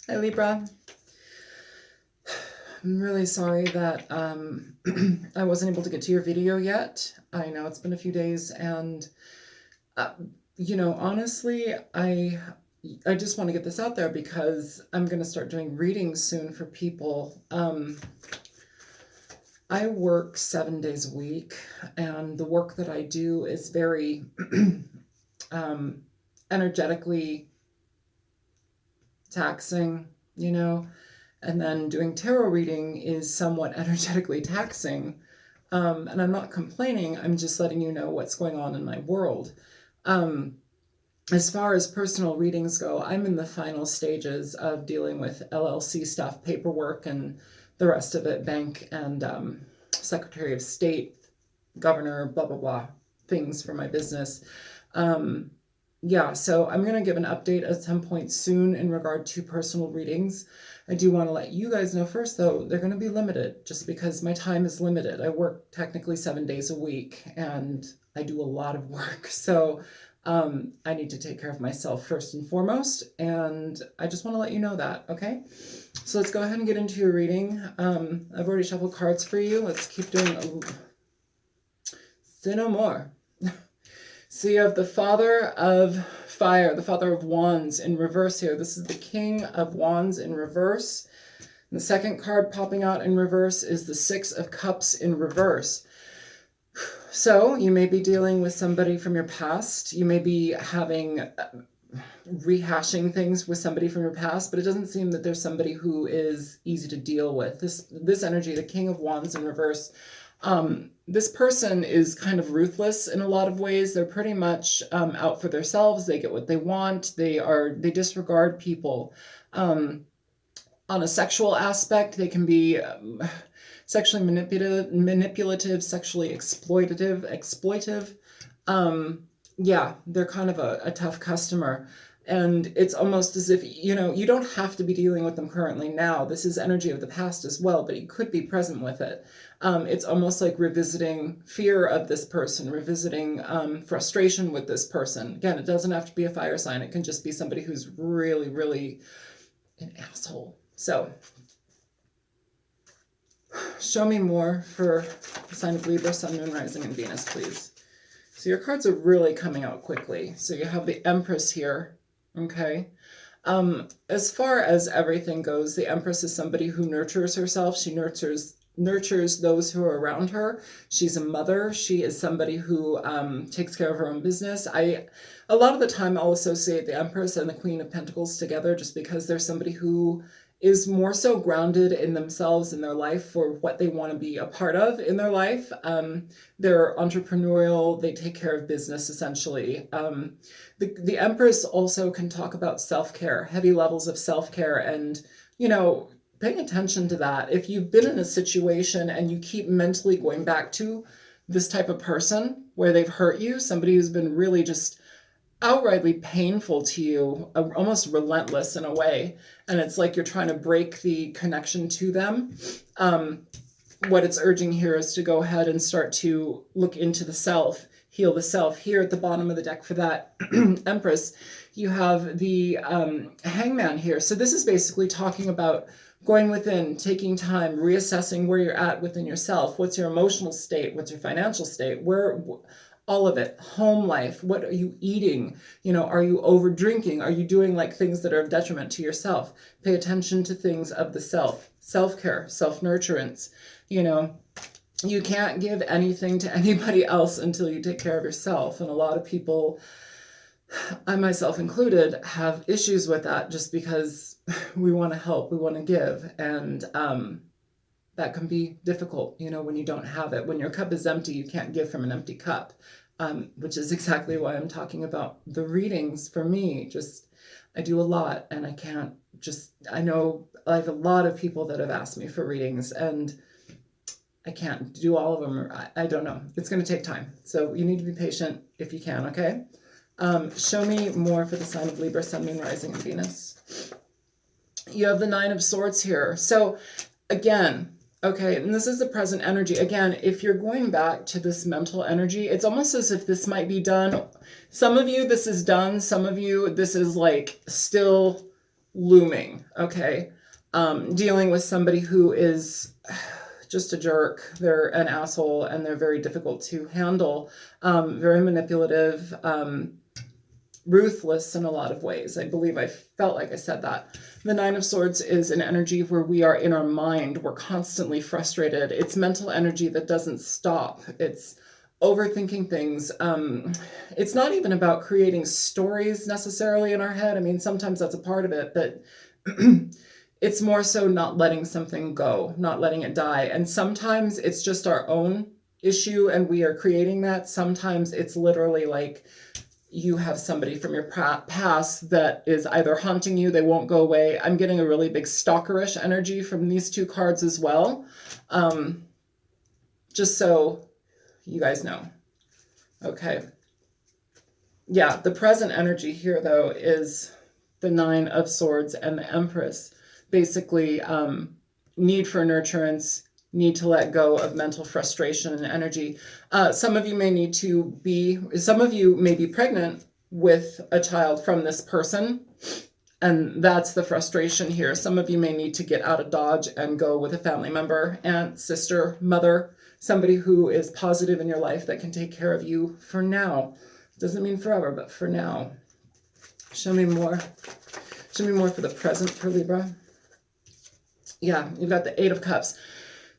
Hi, Libra. I'm really sorry that I wasn't able to get to your video yet. I know it's been a few days, and uh, honestly, I just want to get this out there because I'm going to start doing readings soon for people. I work 7 days a week, and the work that I do is very um, energetically taxing, you know. And then doing tarot reading is somewhat energetically taxing. And I'm not complaining, I'm just letting you know what's going on in my world. Um, as far as personal readings go, I'm in the final stages of dealing with LLC stuff, paperwork, and the rest of it, bank and Secretary of State, governor, blah, blah, blah, things for my business. Um, yeah, so I'm going to give an update at some point soon in regard to personal readings. I do want to let you guys know first, though, they're going to be limited just because my time is limited. I work technically 7 days a week and I do a lot of work. So I need to take care of myself first and foremost. And I just want to let you know that, okay? So let's go ahead and get into your reading. I've already shuffled cards for you. Let's keep doing say no more. So you have the Father of Fire, the Father of Wands in reverse here. This is the King of Wands in reverse. And the second card popping out in reverse is the Six of Cups in reverse. So you may be dealing with somebody from your past. You may be having rehashing things with somebody from your past, but it doesn't seem that there's somebody who is easy to deal with. This energy, the King of Wands in reverse, this person is kind of ruthless in a lot of ways. They're pretty much out for themselves. They get what they want. They disregard people. On a sexual aspect, they can be sexually manipulative, sexually exploitive. Yeah, they're kind of a tough customer. And it's almost as if, you don't have to be dealing with them currently now. This is energy of the past as well, but you could be present with it. It's almost like revisiting fear of this person, revisiting frustration with this person. Again, it doesn't have to be a fire sign. It can just be somebody who's really, really an asshole. So show me more for the sign of Libra, Sun, Moon, Rising, and Venus, please. So your cards are really coming out quickly. So you have the Empress here, okay? As far as everything goes, the Empress is somebody who nurtures herself. She nurtures those who are around her. She's a mother. She is somebody who takes care of her own business. A lot of the time I'll associate the Empress and the Queen of Pentacles together just because they're somebody who is more so grounded in themselves in their life for what they want to be a part of in their life. They're entrepreneurial. They take care of business, essentially. The Empress also can talk about self-care, heavy levels of self-care, and, paying attention to that. If you've been in a situation and you keep mentally going back to this type of person where they've hurt you, somebody who's been really just outrightly painful to you, almost relentless in a way, and it's like you're trying to break the connection to them. What it's urging here is to go ahead and start to look into the self, heal the self. Here at the bottom of the deck for that Empress, you have the Hangman here. So this is basically talking about going within, taking time, reassessing where you're at within yourself. What's your emotional state? What's your financial state? All of it. Home life. What are you eating? Are you over drinking? Are you doing like things that are of detriment to yourself? Pay attention to things of the self. Self-care, self-nurturance. You can't give anything to anybody else until you take care of yourself. And a lot of people, I myself included, have issues with that just because we want to help, we want to give. And that can be difficult, when you don't have it. When your cup is empty, you can't give from an empty cup, which is exactly why I'm talking about the readings for me. I do a lot and I know I have a lot of people that have asked me for readings and I can't do all of them. I don't know. It's going to take time. So you need to be patient if you can, okay? Show me more for the sign of Libra, Sun, Moon, Rising, and Venus. You have the Nine of Swords here. So again, okay, and this is the present energy. Again, if you're going back to this mental energy, it's almost as if this might be done. Some of you, this is done. Some of you, this is like still looming, okay? Dealing with somebody who is just a jerk. They're an asshole and they're very difficult to handle, very manipulative, ruthless in a lot of ways. I believe I felt like I said that. The Nine of Swords is an energy where we are in our mind. We're constantly frustrated. It's mental energy that doesn't stop. It's overthinking things. It's not even about creating stories necessarily in our head. I mean, sometimes that's a part of it, but it's more so not letting something go, not letting it die. And sometimes it's just our own issue and we are creating that. Sometimes it's literally like you have somebody from your past that is either haunting you, they won't go away. I'm getting a really big stalkerish energy from these two cards as well. Just so you guys know. Okay. Yeah, the present energy here, though, is the Nine of Swords and the Empress. Basically, need for nurturance, need to let go of mental frustration and energy. Some of you may some of you may be pregnant with a child from this person, and that's the frustration here. Some of you may need to get out of Dodge and go with a family member, aunt, sister, mother, somebody who is positive in your life that can take care of you for now. Doesn't mean forever, but for now. Show me more. Show me more for the present for Libra. Yeah, you've got the Eight of Cups.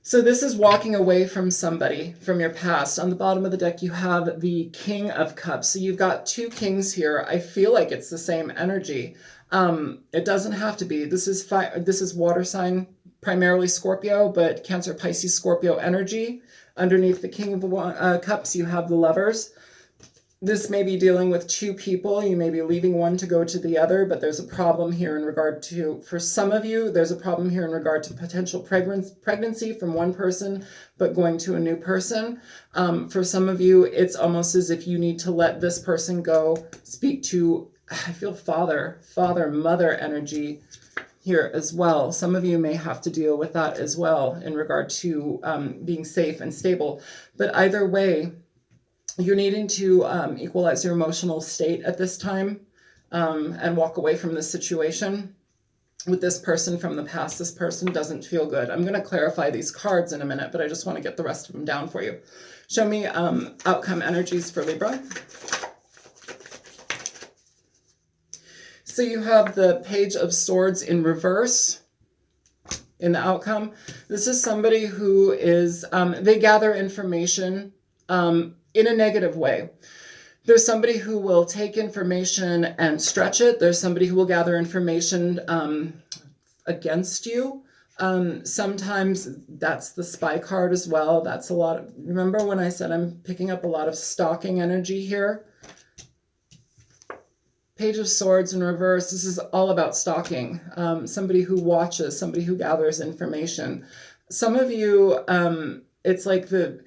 So this is walking away from somebody from your past. On the bottom of the deck, you have the King of Cups. So you've got two kings here. I feel like it's the same energy. It doesn't have to be. This is water sign, primarily Scorpio, but Cancer, Pisces, Scorpio energy. Underneath the King of Cups, you have the Lovers. This may be dealing with two people. You may be leaving one to go to the other, but there's a problem here in regard to, for some of you, there's a problem here in regard to potential pregnancy from one person, but going to a new person. For some of you, it's almost as if you need to let this person go. Speak to, I feel father, mother energy here as well. Some of you may have to deal with that as well in regard to being safe and stable. But either way, you're needing to equalize your emotional state at this time and walk away from this situation with this person from the past. This person doesn't feel good. I'm going to clarify these cards in a minute, but I just want to get the rest of them down for you. Show me outcome energies for Libra. So you have the Page of Swords in reverse in the outcome. This is somebody who is, they gather information in a negative way. There's somebody who will take information and stretch it. There's somebody who will gather information against you. Sometimes that's the spy card as well. That's a lot of, remember when I said I'm picking up a lot of stalking energy here? Page of Swords in reverse. This is all about stalking. Somebody who watches, somebody who gathers information. Some of you, it's like the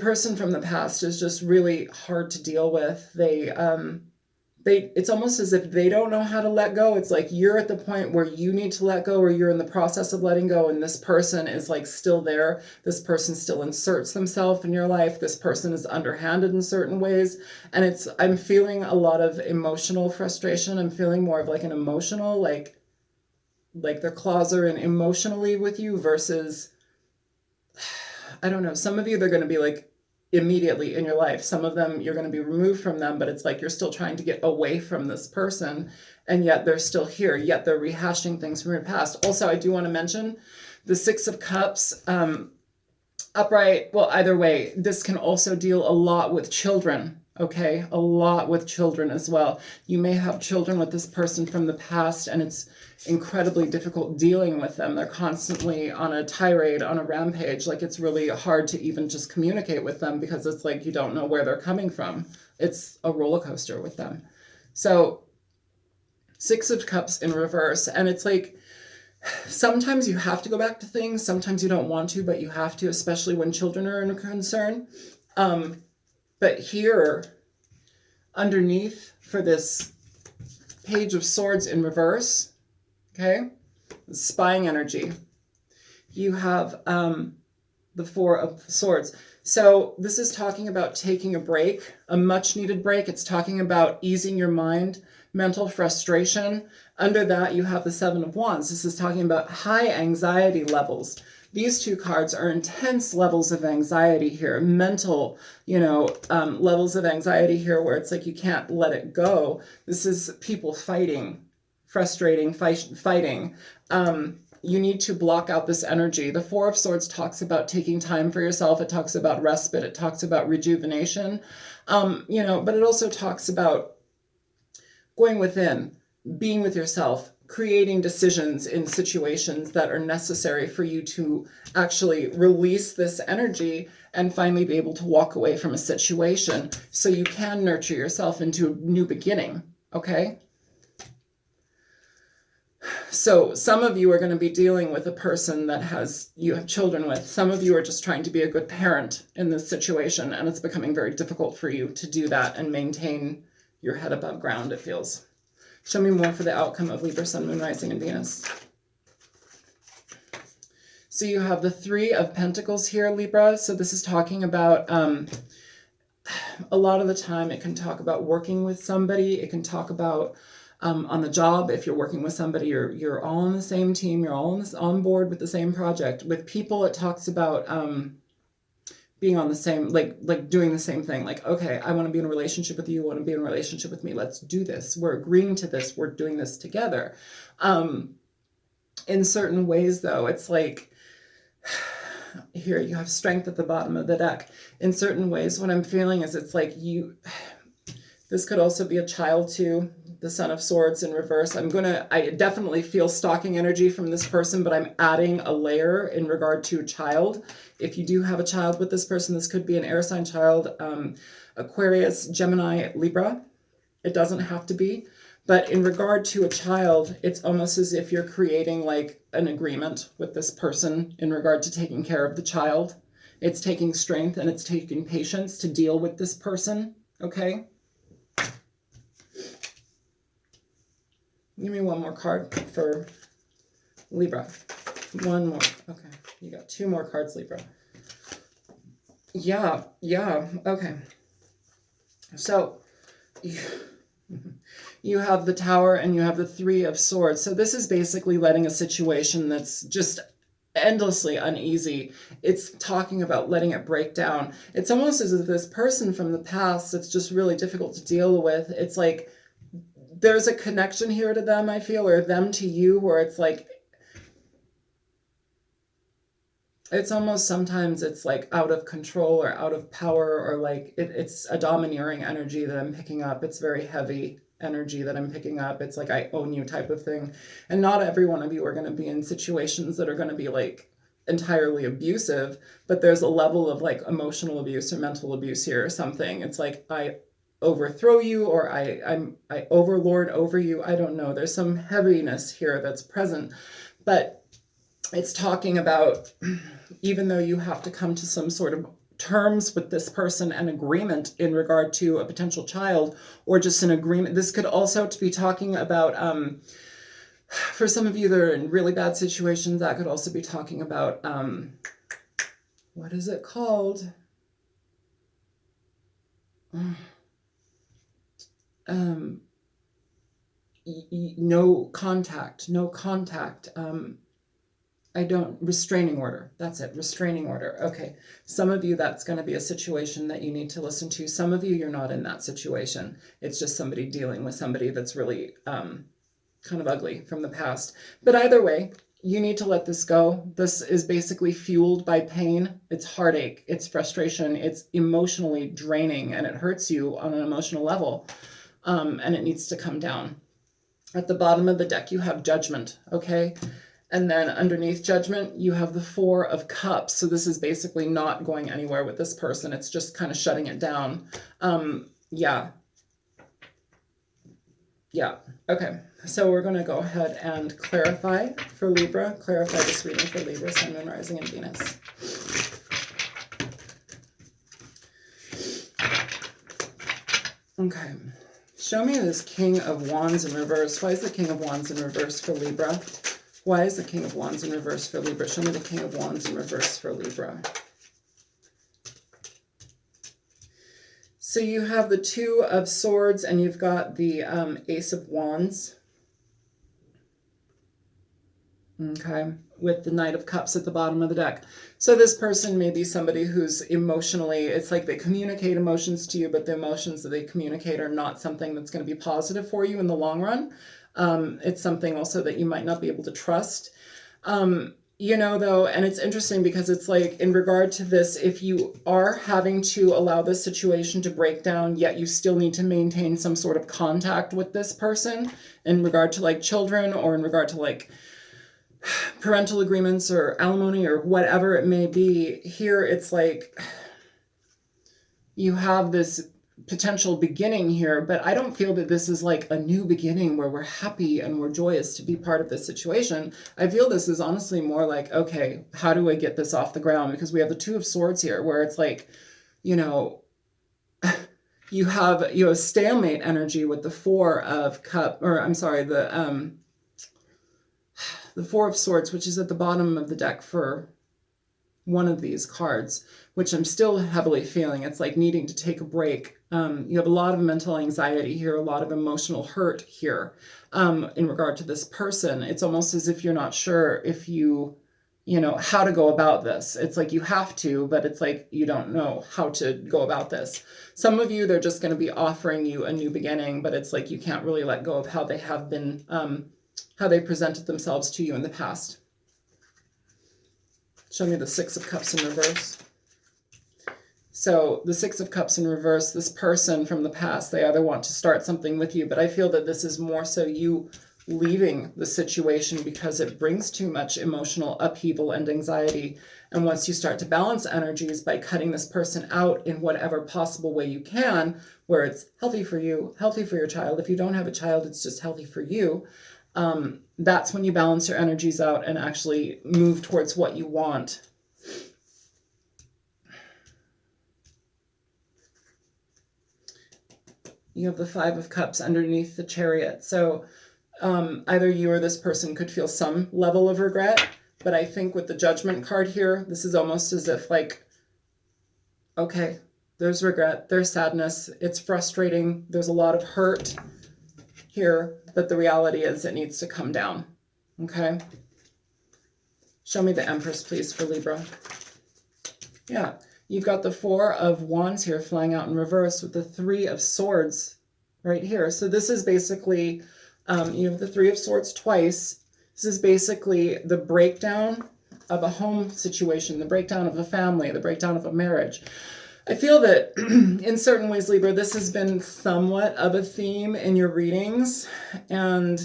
person from the past is just really hard to deal with. It's almost as if they don't know how to let go. It's like you're at the point where you need to let go, or you're in the process of letting go, and this person is like still there. This person still inserts themselves in your life. This person is underhanded in certain ways. And I'm feeling a lot of emotional frustration. I'm feeling more of like an emotional, like their claws are in emotionally with you versus, I don't know, some of you, they're going to be like immediately in your life. Some of them, you're going to be removed from them, but it's like you're still trying to get away from this person, and yet they're still here, yet they're rehashing things from your past. Also, I do want to mention the Six of Cups, upright. Well, either way, this can also deal a lot with children. Okay, a lot with children as well. You may have children with this person from the past, and it's incredibly difficult dealing with them. They're constantly on a tirade, on a rampage. Like, it's really hard to even just communicate with them because it's like you don't know where they're coming from. It's a roller coaster with them. So Six of Cups in reverse, and it's like sometimes you have to go back to things. Sometimes you don't want to, but you have to, especially when children are in concern. But here, underneath for this Page of Swords in reverse, okay, spying energy, you have the Four of Swords. So this is talking about taking a break, a much needed break. It's talking about easing your mind, mental frustration. Under that, you have the Seven of Wands. This is talking about high anxiety levels. These two cards are intense levels of anxiety here, mental, levels of anxiety here where it's like you can't let it go. This is people fighting, frustrating, fighting. You need to block out this energy. The Four of Swords talks about taking time for yourself. It talks about respite. It talks about rejuvenation. But it also talks about going within, being with yourself, creating decisions in situations that are necessary for you to actually release this energy and finally be able to walk away from a situation so you can nurture yourself into a new beginning, okay? So some of you are going to be dealing with a person that you have children with. Some of you are just trying to be a good parent in this situation, and it's becoming very difficult for you to do that and maintain your head above ground, it feels. Show me more for the outcome of Libra, Sun, Moon, Rising, and Venus. So you have the Three of Pentacles here, Libra. So this is talking about, a lot of the time it can talk about working with somebody. It can talk about on the job, if you're working with somebody, you're all on the same team, you're all on board with the same project. With people, it talks about being on the same, like doing the same thing. Like, okay, I want to be in a relationship with you, you want to be in a relationship with me, let's do this. We're agreeing to this, we're doing this together. In certain ways, though, it's like, here you have Strength at the bottom of the deck. In certain ways, what I'm feeling is it's like this could also be a child too. The Son of Swords in reverse. I definitely feel stalking energy from this person, but I'm adding a layer in regard to a child. If you do have a child with this person, this could be an air sign child, Aquarius, Gemini, Libra. It doesn't have to be. But in regard to a child, it's almost as if you're creating like an agreement with this person in regard to taking care of the child. It's taking strength and it's taking patience to deal with this person, okay? Give me one more card for Libra. One more. Okay, you got two more cards, Libra. Yeah, okay. So, you have the Tower and you have the Three of Swords. So this is basically letting a situation that's just endlessly uneasy. It's talking about letting it break down. It's almost as if this person from the past that's just really difficult to deal with, it's like, there's a connection here to them, I feel, or them to you, where it's like, it's almost sometimes it's like out of control or out of power, or like it's a domineering energy that I'm picking up. It's very heavy energy that I'm picking up. It's like I own you type of thing. And not every one of you are going to be in situations that are going to be like entirely abusive, but there's a level of like emotional abuse or mental abuse here or something. It's like I overthrow you, or I overlord over you. I don't know. There's some heaviness here that's present, but it's talking about, even though you have to come to some sort of terms with this person, an agreement in regard to a potential child, or just an agreement. This could also be talking about, for some of you that are in really bad situations, that could also be talking about, what is it called? No contact, restraining order. That's it, restraining order. Okay. Some of you, that's going to be a situation that you need to listen to. Some of you, you're not in that situation. It's just somebody dealing with somebody that's really kind of ugly from the past. But either way, you need to let this go. This is basically fueled by pain. It's heartache. It's frustration. It's emotionally draining, and it hurts you on an emotional level. And it needs to come down. At the bottom of the deck, you have Judgment, okay? And then underneath Judgment, you have the Four of Cups. So this is basically not going anywhere with this person. It's just kind of shutting it down. Yeah. Okay. So we're going to go ahead and clarify for Libra. Clarify this reading for Libra, Sun, Moon, Rising, and Venus. Okay. Show me this King of Wands in reverse. Why is the King of Wands in reverse for Libra? Why is the King of Wands in reverse for Libra? Show me the King of Wands in reverse for Libra. So you have the Two of Swords and you've got the Ace of Wands. Okay, with the Knight of Cups at the bottom of the deck. So this person may be somebody who's emotionally, it's like they communicate emotions to you, but the emotions that they communicate are not something that's going to be positive for you in the long run. It's something also that you might not be able to trust. You know, though, and it's interesting because it's like in regard to this, if you are having to allow this situation to break down, yet you still need to maintain some sort of contact with this person in regard to like children or in regard to like parental agreements or alimony or whatever it may be, here it's like you have this potential beginning here, but I don't feel that this is like a new beginning where we're happy and we're joyous to be part of this situation. I feel this is honestly more like, okay, how do I get this off the ground? Because we have the Two of Swords here where it's like, you know, you have stalemate energy with the Four of Cups, or I'm sorry, the Four of Swords, which is at the bottom of the deck for one of these cards, which I'm still heavily feeling. It's like needing to take a break. You have a lot of mental anxiety here, a lot of emotional hurt here in regard to this person. It's almost as if you're not sure if you know, how to go about this. It's like you have to, but it's like you don't know how to go about this. Some of you, they're just going to be offering you a new beginning, but it's like you can't really let go of how they have been how they presented themselves to you in the past. Show me the Six of Cups in reverse. So the Six of Cups in reverse, this person from the past, they either want to start something with you, but I feel that this is more so you leaving the situation because it brings too much emotional upheaval and anxiety. And once you start to balance energies by cutting this person out in whatever possible way you can, where it's healthy for you, healthy for your child. If you don't have a child, it's just healthy for you. That's when you balance your energies out and actually move towards what you want. You have the Five of Cups underneath the Chariot. So either you or this person could feel some level of regret, but I think with the Judgment card here, this is almost as if like, okay, there's regret, there's sadness, it's frustrating, there's a lot of hurt here, but the reality is it needs to come down. Okay. Show me the Empress, please, for Libra. Yeah. You've got the Four of Wands here flying out in reverse with the Three of Swords right here. So this is basically, you have the Three of Swords twice. This is basically the breakdown of a home situation, the breakdown of a family, the breakdown of a marriage. I feel that in certain ways, Libra, this has been somewhat of a theme in your readings. And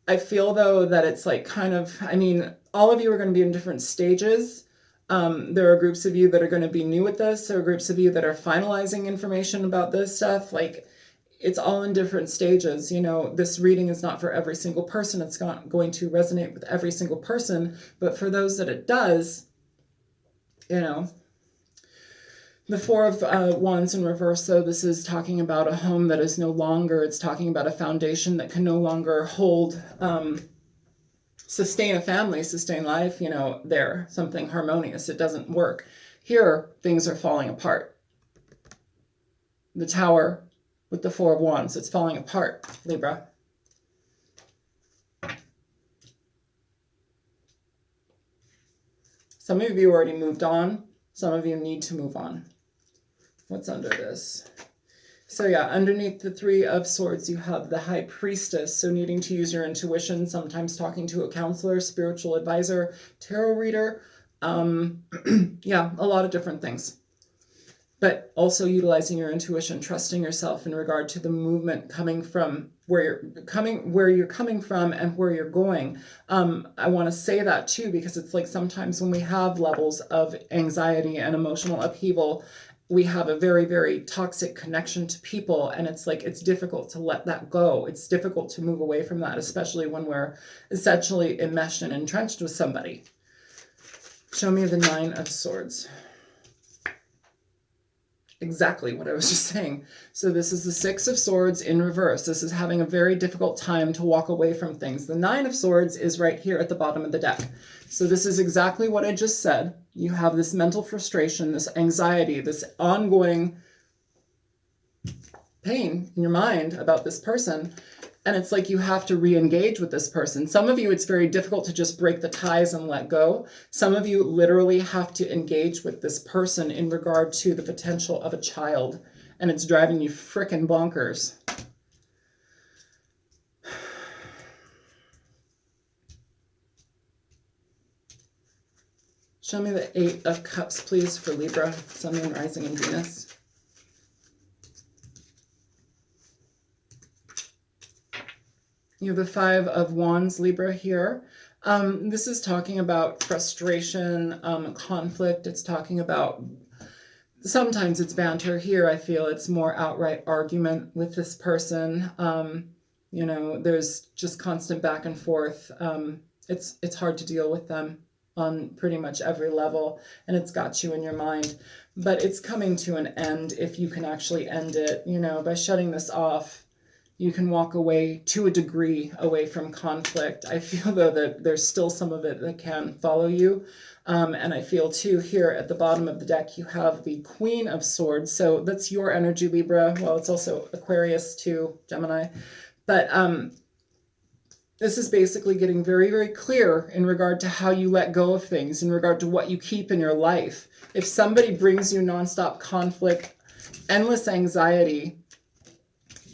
I feel, though, that it's like kind of, I mean, all of you are going to be in different stages. There are groups of you that are going to be new at this. There are groups of you that are finalizing information about this stuff. Like, it's all in different stages. You know, this reading is not for every single person. It's not going to resonate with every single person. But for those that it does, you know, the Four of Wands in reverse, though, this is talking about a home that is no longer, it's talking about a foundation that can no longer hold, sustain a family, sustain life, you know, there, something harmonious. It doesn't work. Here, things are falling apart. The Tower with the Four of Wands, it's falling apart, Libra. Some of you already moved on. Some of you need to move on. What's under this? So yeah, underneath the Three of Swords, you have the High Priestess. So needing to use your intuition, sometimes talking to a counselor, spiritual advisor, tarot reader. Yeah, a lot of different things. But also utilizing your intuition, trusting yourself in regard to the movement coming from where you're coming from and where you're going. I want to say that too, because it's like sometimes when we have levels of anxiety and emotional upheaval, we have a very, very toxic connection to people. And it's like, it's difficult to let that go. It's difficult to move away from that, especially when we're essentially enmeshed and entrenched with somebody. Show me the Nine of Swords. Exactly what I was just saying. So this is the Six of Swords in reverse. This is having a very difficult time to walk away from things. The Nine of Swords is right here at the bottom of the deck. So this is exactly what I just said. You have this mental frustration, this anxiety, this ongoing pain in your mind about this person. And it's like you have to re-engage with this person. Some of you, it's very difficult to just break the ties and let go. Some of you literally have to engage with this person in regard to the potential of a child. And it's driving you frickin' bonkers. Show me the 8 of Cups, please, for Libra, Sun, Moon, Rising, and Venus. You have the 5 of Wands, Libra, here. This is talking about frustration, conflict. It's talking about, sometimes it's banter. Here I feel it's more outright argument with this person. You know, there's just constant back and forth. It's hard to deal with them on pretty much every level, and it's got you in your mind. But it's coming to an end if you can actually end it. You know, by shutting this off, you can walk away to a degree away from conflict. I feel, though, that there's still some of it that can follow you. And I feel, too, here at the bottom of the deck, you have the Queen of Swords. So that's your energy, Libra. Well, it's also Aquarius, too, Gemini. But this is basically getting very, very clear in regard to how you let go of things, in regard to what you keep in your life. If somebody brings you nonstop conflict, endless anxiety,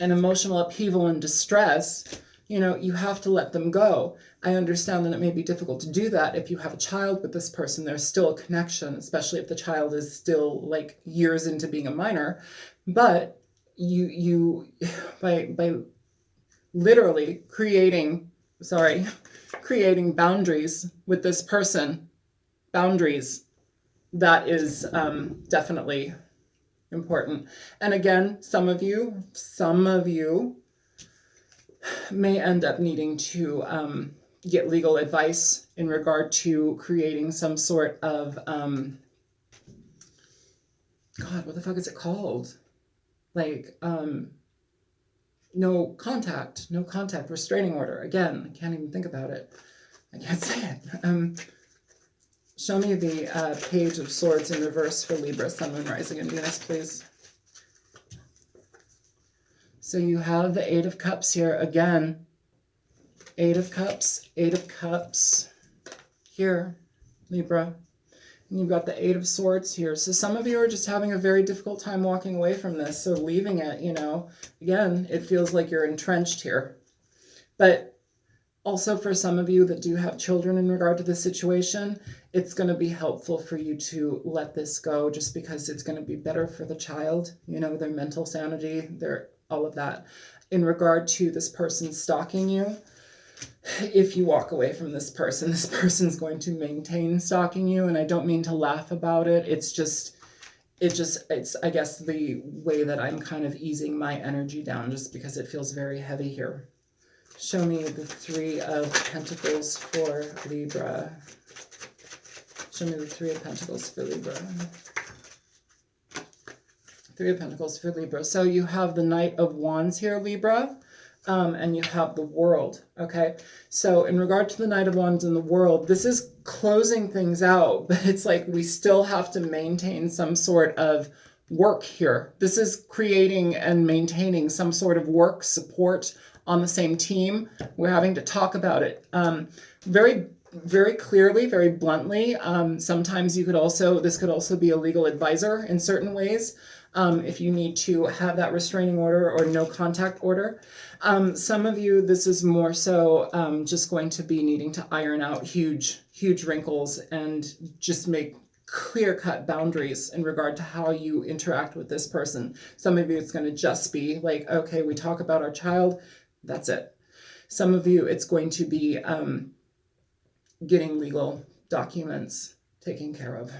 and emotional upheaval and distress, you know, you have to let them go. I understand that it may be difficult to do that if you have a child with this person. There's still a connection, especially if the child is still like years into being a minor. But you by literally creating boundaries with this person, boundaries, that is definitely important. And again, some of you may end up needing to get legal advice in regard to creating some sort of God, what the fuck is it called? Like no contact restraining order. Again, I can't even think about it. I can't say it. Show me the Page of Swords in reverse for Libra, Sun, Moon, Rising, and Venus, please. So you have the 8 of Cups here again. 8 of Cups, 8 of Cups here, Libra. And you've got the 8 of Swords here. So some of you are just having a very difficult time walking away from this. So leaving it, you know, again, it feels like you're entrenched here. But also for some of you that do have children in regard to the situation, it's going to be helpful for you to let this go, just because it's going to be better for the child, you know, their mental sanity, their all of that. In regard to this person stalking you, if you walk away from this person's going to maintain stalking you. And I don't mean to laugh about it. It's I guess the way that I'm kind of easing my energy down, just because it feels very heavy here. Show me the 3 of Pentacles for Libra. Show me the 3 of Pentacles for Libra. 3 of Pentacles for Libra. So you have the Knight of Wands here, Libra, and you have the World, okay? So in regard to the Knight of Wands and the World, this is closing things out, but it's like we still have to maintain some sort of work here. This is creating and maintaining some sort of work support on the same team. We're having to talk about it very, very clearly, very bluntly. Sometimes this could also be a legal advisor in certain ways. If you need to have that restraining order or no contact order. Some of you, this is more so just going to be needing to iron out huge wrinkles and just make clear-cut boundaries in regard to how you interact with this person. Some of you, it's going to just be like, okay, we talk about our child, that's it. Some of you, it's going to be getting legal documents taken care of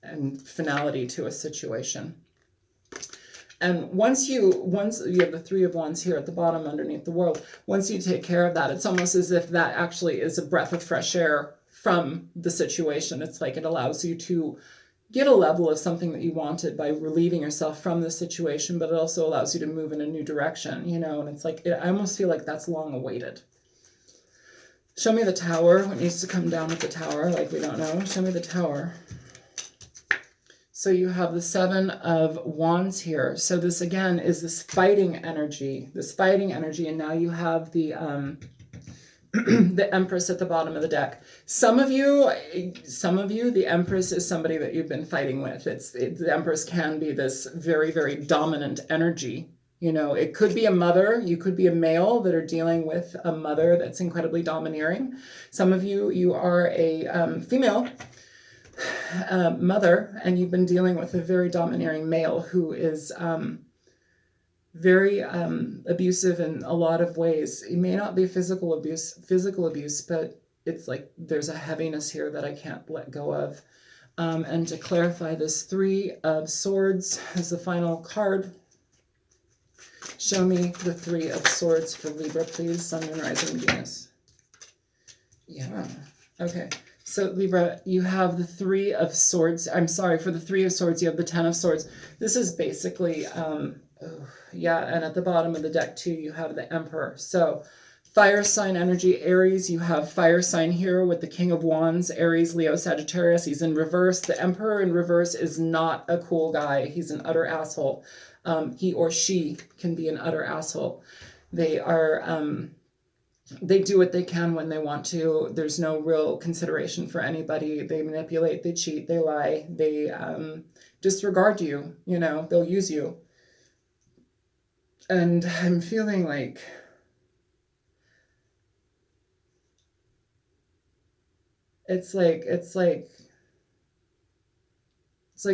and finality to a situation. And once you have the 3 of Wands here at the bottom underneath the World, once you take care of that, it's almost as if that actually is a breath of fresh air from the situation. It's like it allows you to get a level of something that you wanted by relieving yourself from the situation, but it also allows you to move in a new direction, you know, and it's like, I almost feel like that's long awaited. Show me the Tower. What needs to come down with the Tower? Like we don't know. Show me the Tower. So you have the Seven of Wands here. So this again is this fighting energy, and now you have the the Empress at the bottom of the deck. Some of you, the Empress is somebody that you've been fighting with. The Empress can be this very, very dominant energy. You know, it could be a mother. You could be a male that are dealing with a mother that's incredibly domineering. Some of you, you are a female mother, and you've been dealing with a very domineering male who is very abusive in a lot of ways. It may not be physical abuse, but it's like there's a heaviness here that I can't let go of. And to clarify, this Three of Swords is the final card. Show me the Three of Swords for Libra, please. Sun, Moon, Rising, Venus. Yeah. Okay. So Libra, you have the Three of Swords. I'm sorry, for the Three of Swords, you have the Ten of Swords. This is basically, yeah, and at the bottom of the deck too, you have the Emperor. So fire sign energy, Aries, you have fire sign here with the King of Wands, Aries, Leo, Sagittarius. He's in reverse. The Emperor in reverse is not a cool guy. He's an utter asshole. He or she can be an utter asshole. They are, they do what they can when they want to. There's no real consideration for anybody. They manipulate, they cheat, they lie, they disregard you, you know, they'll use you. And I'm feeling like it's like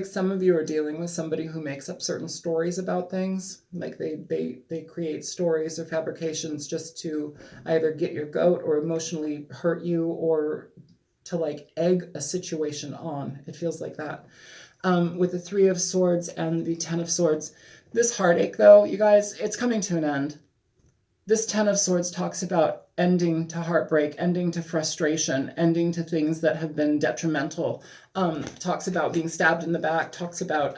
some of you are dealing with somebody who makes up certain stories about things. Like they create stories or fabrications just to either get your goat or emotionally hurt you or to like egg a situation on. It feels like that. With the Three of Swords and the Ten of Swords, this heartache though, you guys, it's coming to an end. This Ten of Swords talks about ending to heartbreak, ending to frustration, ending to things that have been detrimental. Talks about being stabbed in the back, talks about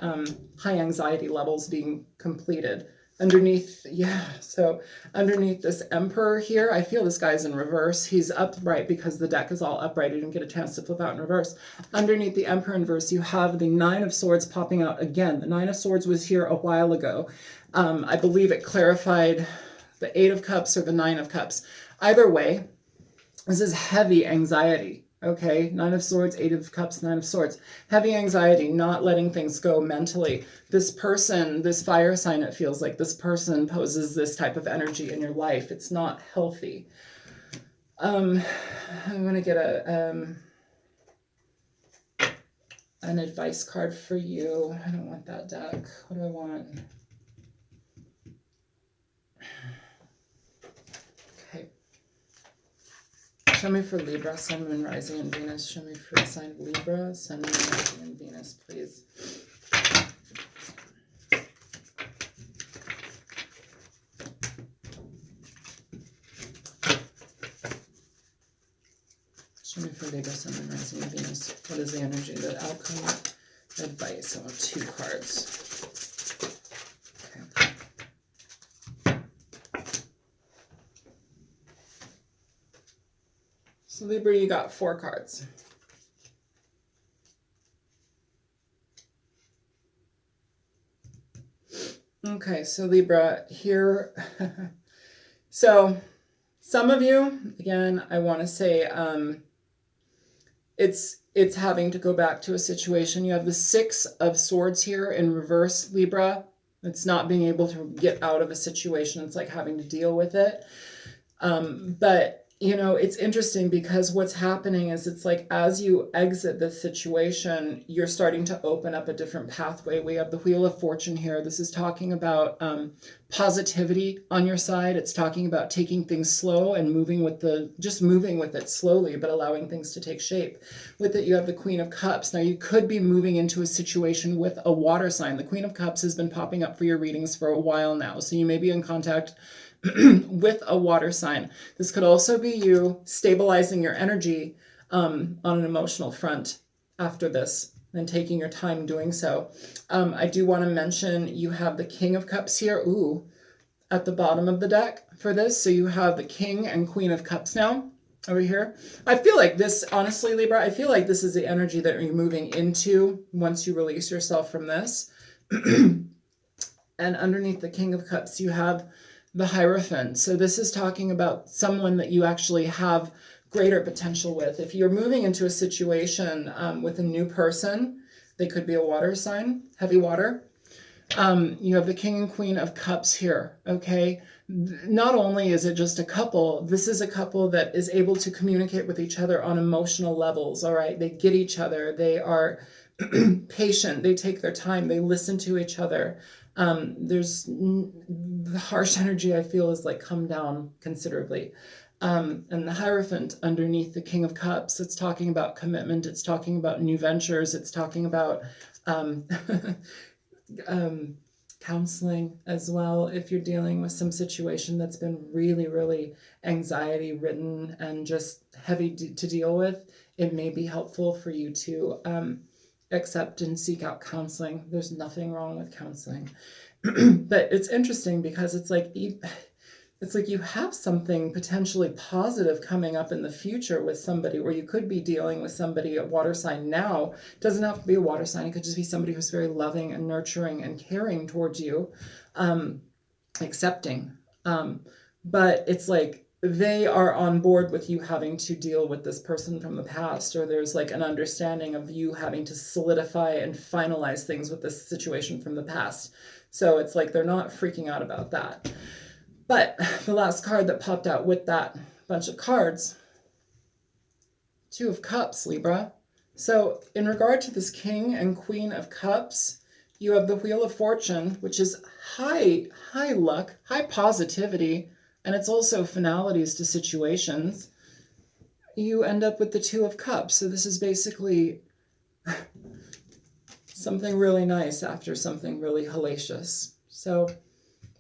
high anxiety levels being completed. Underneath, yeah, so underneath this Emperor here, I feel this guy's in reverse. He's upright because the deck is all upright. You didn't get a chance to flip out in reverse. Underneath the Emperor in reverse, you have the Nine of Swords popping out again. The Nine of Swords was here a while ago. I believe it clarified the Eight of Cups or the Nine of Cups. Either way, this is heavy anxiety, okay? Nine of Swords, Eight of Cups, Nine of Swords. Heavy anxiety, not letting things go mentally. This person, this fire sign, it feels like this person poses this type of energy in your life. It's not healthy. I'm going to get an advice card for you. I don't want that deck. What do I want? Show me for Libra, Sun, Moon, Rising, and Venus. Show me for the sign of Libra, Sun, Moon, Rising, and Venus, please. Show me for Libra, Sun, Moon, Rising, and Venus. What is the energy, the outcome, advice? I want 2 cards. So Libra, you got 4 cards. Okay, so Libra here. So some of you, again, I want to say it's having to go back to a situation. You have the Six of Swords here in reverse, Libra. It's not being able to get out of a situation. It's like having to deal with it. But you know, it's interesting because what's happening is it's like as you exit this situation, you're starting to open up a different pathway. We have the Wheel of Fortune here. This is talking about positivity on your side. It's talking about taking things slow and moving with it slowly, but allowing things to take shape. With it, you have the Queen of Cups. Now, you could be moving into a situation with a water sign. The Queen of Cups has been popping up for your readings for a while now. So you may be in contact with a water sign. This could also be you stabilizing your energy on an emotional front after this and taking your time doing so. I do want to mention you have the King of Cups here, at the bottom of the deck for this. So you have the King and Queen of Cups now. over here. I feel like this, honestly, Libra, I feel like this is the energy that you're moving into once you release yourself from this. And underneath the King of Cups, you have the Hierophant. So this is talking about someone that you actually have greater potential with. If you're moving into a situation with a new person, they could be a water sign, heavy water. You have the King and Queen of Cups here, okay? Not only is it just a couple, this is a couple that is able to communicate with each other on emotional levels, all right? They get each other. They are patient. They take their time. They listen to each other. There's the harsh energy I feel is like come down considerably. And the Hierophant underneath the King of Cups, it's talking about commitment. It's talking about new ventures. It's talking about counseling as well. If you're dealing with some situation that's been really, really anxiety ridden and just heavy to deal with, it may be helpful for you to accept and seek out counseling. There's nothing wrong with counseling. But it's interesting because it's like you have something potentially positive coming up in the future with somebody, where you could be dealing with somebody, a water sign now. It doesn't have to be a water sign. It could just be somebody who's very loving and nurturing and caring towards you, accepting. But it's like they are on board with you having to deal with this person from the past, or there's like an understanding of you having to solidify and finalize things with this situation from the past. So it's like they're not freaking out about that. But the last card that popped out with that bunch of cards, Two of Cups, Libra. So in regard to this King and Queen of Cups, you have the Wheel of Fortune, which is high luck, high positivity, and it's also finalities to situations. You end up with the Two of Cups. So this is basically something really nice after something really hellacious. So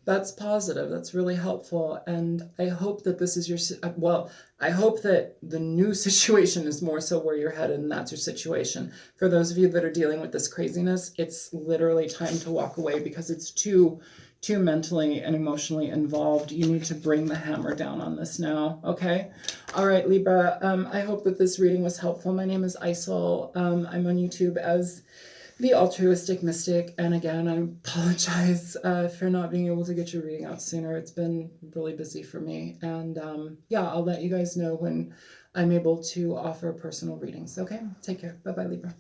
that's positive. That's really helpful. And I hope that this is your, well, I hope that the new situation is more so where you're headed, and that's your situation. For those of you that are dealing with this craziness, it's literally time to walk away because it's too mentally and emotionally involved. You need to bring the hammer down on this now. Okay. All right, Libra. I hope that this reading was helpful. My name is Isol. I'm on YouTube as the Altruistic Mystic, and again, I apologize for not being able to get your reading out sooner. It's been really busy for me, and yeah, I'll let you guys know when I'm able to offer personal readings. Okay, take care. Bye-bye, Libra.